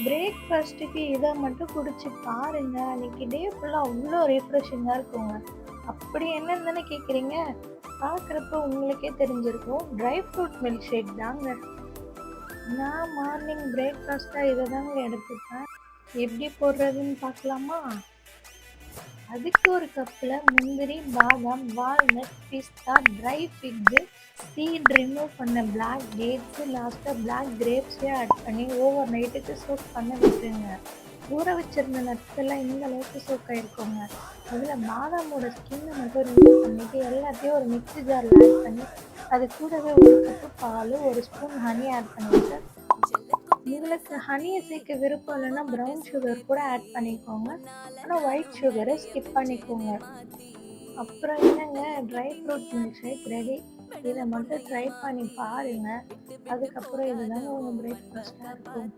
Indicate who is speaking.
Speaker 1: பிரேக்ஃபாஸ்ட்டுக்கு இத மட்டும் குடிச்சு பாருங்க. அன்னைக்கு டே ஃபுல்லா அவ்ளோ ரிஃப்ரெஷிங்கா இருக்குங்க. அப்படி என்னன்னு தானே கேட்குறீங்க? பார்க்குறப்ப உங்களுக்கே தெரிஞ்சிருக்கும். ட்ரை ஃப்ரூட் மில்க் ஷேக் தாங்க. நான் மார்னிங் பிரேக்ஃபாஸ்ட்டா இத தாங்க எடுத்துப்பேன். எப்படி போடுறதுன்னு பார்க்கலாமா? அதுக்கு ஒரு கப்பில் முந்திரி, பாதாம், வால்நட், பிஸ்தா, ட்ரை ஃபிக்கு, சீட் ரிமூவ் பண்ண பிளாக் டேட்ஸு, லாஸ்ட்டாக பிளாக் கிரேப்ஸையும் ஆட் பண்ணி ஓவர் நைட்டுக்கு சோக் பண்ண விட்டுருங்க. ஊற வச்சிருந்த நட்ஸ் எல்லாம் இந்த அளவுக்கு சோக் ஆயிருக்குங்க. அதில் பாதாமோட ஸ்கின்னை மட்டும் ரிமூவ் பண்ணிட்டு எல்லாத்தையும் ஒரு மிக்ஸி ஜாரில் ஆட் பண்ணி அது கூடவே ஒரு கப்பு பால், ஒரு ஸ்பூன் ஹனி ஆட் பண்ணிவிட்டு உங்களுக்கு ஹனியை சேர்க்க விருப்பம் இல்லைன்னா ப்ரௌன் சுகர் கூட ஆட் பண்ணிக்கோங்க. ஆனால் ஒயிட் சுகரை ஸ்கிப் பண்ணிக்கோங்க. அப்புறம் என்னங்க, dry fruit milk shake ready. இதை மட்டும் ட்ரை பண்ணி பாருங்க. அதுக்கப்புறம் இதுதாங்க உங்கள் பிரேக்ஃபாஸ்ட்டாக இருக்கும்.